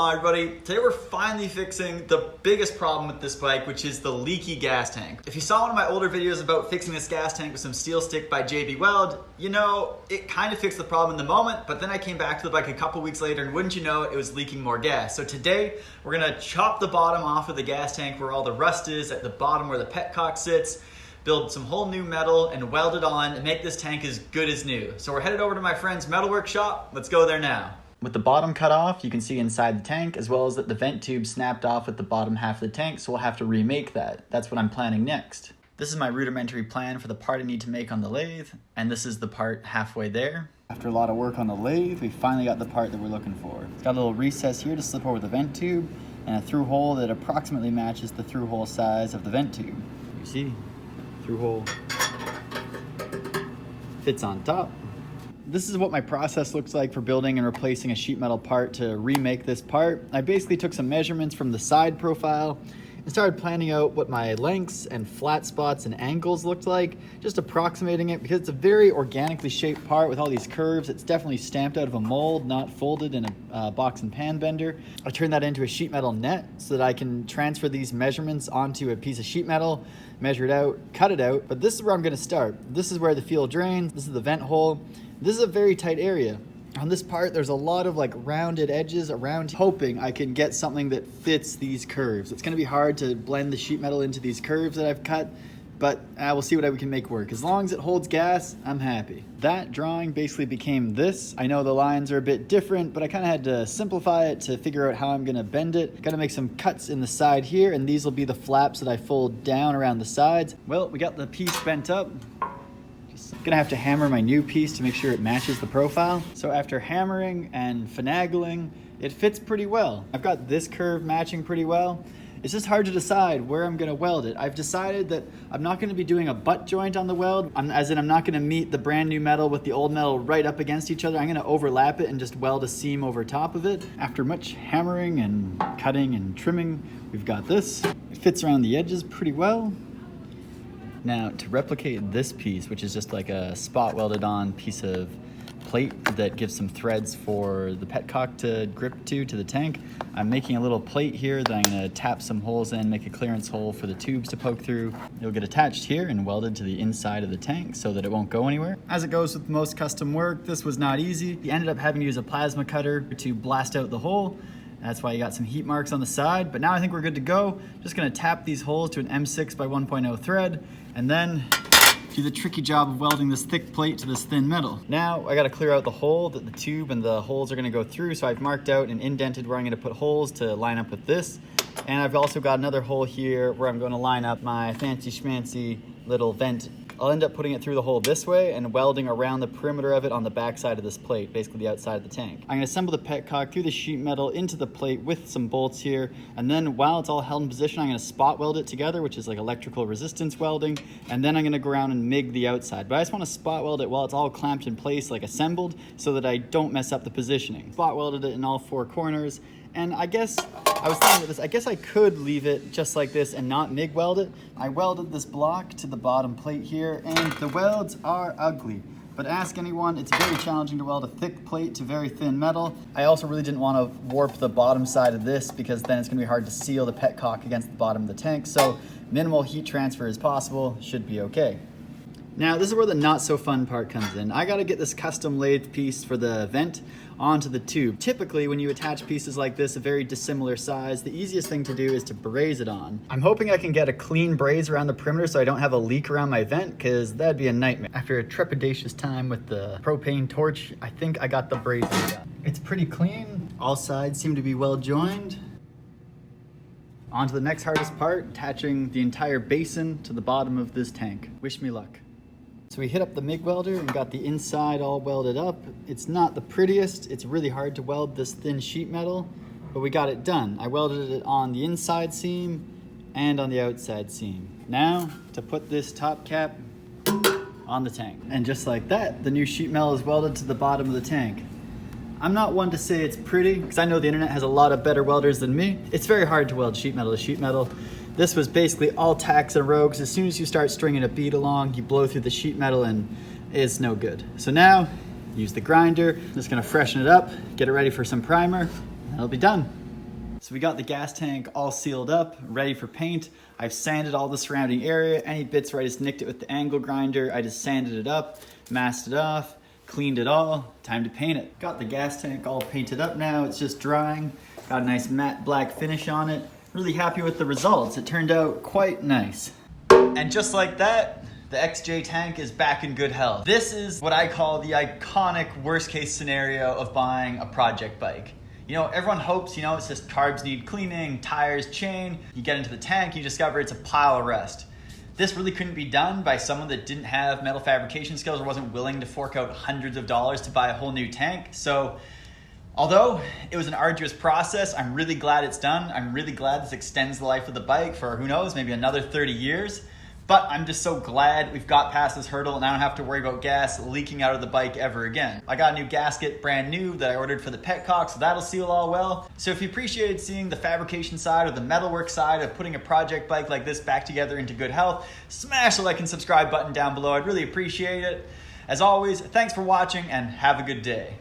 on, everybody? Today we're finally fixing the biggest problem with this bike, which is the leaky gas tank. If you saw one of my older videos about fixing this gas tank with some steel stick by JB Weld, you know, it kind of fixed the problem in the moment, but then I came back to the bike a couple weeks later and wouldn't you know it was leaking more gas. So today we're gonna chop the bottom off of the gas tank where all the rust is, at the bottom where the petcock sits, build some whole new metal and weld it on and make this tank as good as new. So we're headed over to my friend's metalwork shop. Let's go there now. With the bottom cut off, you can see inside the tank, as well as that the vent tube snapped off with the bottom half of the tank, so we'll have to remake that. That's what I'm planning next. This is my rudimentary plan for the part I need to make on the lathe, and this is the part halfway there. After a lot of work on the lathe, we finally got the part that we're looking for. It's got a little recess here to slip over the vent tube, and a through hole that approximately matches the through hole size of the vent tube. You see, through hole fits on top. This is what my process looks like for building and replacing a sheet metal part to remake this part. I basically took some measurements from the side profile and started planning out what my lengths and flat spots and angles looked like, just approximating it because it's a very organically shaped part with all these curves. It's definitely stamped out of a mold, not folded in a box and pan bender. I turned that into a sheet metal net so that I can transfer these measurements onto a piece of sheet metal, measure it out, cut it out. But this is where I'm gonna start. This is where the fuel drains. This is the vent hole. This is a very tight area. On this part, there's a lot of like rounded edges around, hoping I can get something that fits these curves. It's gonna be hard to blend the sheet metal into these curves that I've cut, but we'll see what we can make work. As long as it holds gas, I'm happy. That drawing basically became this. I know the lines are a bit different, but I kind of had to simplify it to figure out how I'm gonna bend it. Gotta make some cuts in the side here, and these will be the flaps that I fold down around the sides. Well, we got the piece bent up. Gonna have to hammer my new piece to make sure it matches the profile. So after hammering and finagling, it fits pretty well. I've got this curve matching pretty well. It's just hard to decide where I'm gonna weld it. I've decided that I'm not gonna be doing a butt joint on the weld, as in I'm not gonna meet the brand new metal with the old metal right up against each other. I'm gonna overlap it and just weld a seam over top of it. After much hammering and cutting and trimming, we've got this. It fits around the edges pretty well. Now, to replicate this piece, which is just like a spot welded on piece of plate that gives some threads for the petcock to grip to the tank, I'm making a little plate here that I'm gonna tap some holes in, make a clearance hole for the tubes to poke through. It'll get attached here and welded to the inside of the tank so that it won't go anywhere. As it goes with most custom work, this was not easy. You ended up having to use a plasma cutter to blast out the hole. That's why you got some heat marks on the side, but now I think we're good to go. Just gonna tap these holes to an M6 by 1.0 thread, and then do the tricky job of welding this thick plate to this thin metal. Now I gotta clear out the hole that the tube and the holes are gonna go through, so I've marked out and indented where I'm gonna put holes to line up with this. And I've also got another hole here where I'm gonna line up my fancy schmancy little vent. I'll end up putting it through the hole this way and welding around the perimeter of it on the back side of this plate, basically the outside of the tank. I'm gonna assemble the petcock through the sheet metal into the plate with some bolts here, and then while it's all held in position, I'm gonna spot weld it together, which is like electrical resistance welding, and then I'm gonna go around and MIG the outside. But I just wanna spot weld it while it's all clamped in place, like assembled, so that I don't mess up the positioning. Spot welded it in all four corners, and I guess I was thinking about this, I guess I could leave it just like this and not MIG weld it. I welded this block to the bottom plate here, and the welds are ugly. But ask anyone, it's very challenging to weld a thick plate to very thin metal. I also really didn't want to warp the bottom side of this because then it's gonna be hard to seal the petcock against the bottom of the tank, so minimal heat transfer is possible, should be okay. Now, this is where the not so fun part comes in. I gotta get this custom lathe piece for the vent onto the tube. Typically, when you attach pieces like this, a very dissimilar size, the easiest thing to do is to braze it on. I'm hoping I can get a clean braze around the perimeter so I don't have a leak around my vent, because that'd be a nightmare. After a trepidatious time with the propane torch, I think I got the brazing done. It's pretty clean. All sides seem to be well joined. On to the next hardest part, attaching the entire basin to the bottom of this tank. Wish me luck. So we hit up the MIG welder and got the inside all welded up. It's not the prettiest. It's really hard to weld this thin sheet metal, but we got it done. I welded it on the inside seam and on the outside seam. Now to put this top cap on the tank. And just like that, the new sheet metal is welded to the bottom of the tank. I'm not one to say it's pretty, because I know the internet has a lot of better welders than me. It's very hard to weld sheet metal to sheet metal. This was basically all tacks and rogues. As soon as you start stringing a bead along, you blow through the sheet metal and it's no good. So now, use the grinder. Just gonna freshen it up, get it ready for some primer, and it'll be done. So we got the gas tank all sealed up, ready for paint. I've sanded all the surrounding area. Any bits where I just nicked it with the angle grinder, I just sanded it up, masked it off, cleaned it all. Time to paint it. Got the gas tank all painted up now. It's just drying. Got a nice matte black finish on it. Really happy with the results. It turned out quite nice. And just like that, the XJ tank is back in good health. This is what I call the iconic worst case scenario of buying a project bike. You know, everyone hopes, you know, it's just carbs need cleaning, tires, chain. You get into the tank, you discover it's a pile of rust. This really couldn't be done by someone that didn't have metal fabrication skills or wasn't willing to fork out hundreds of dollars to buy a whole new tank. So, although it was an arduous process, I'm really glad it's done. I'm really glad this extends the life of the bike for, who knows, maybe another 30 years. But I'm just so glad we've got past this hurdle and I don't have to worry about gas leaking out of the bike ever again. I got a new gasket, brand new, that I ordered for the petcock, so that'll seal all well. So if you appreciated seeing the fabrication side or the metalwork side of putting a project bike like this back together into good health, smash the like and subscribe button down below. I'd really appreciate it. As always, thanks for watching and have a good day.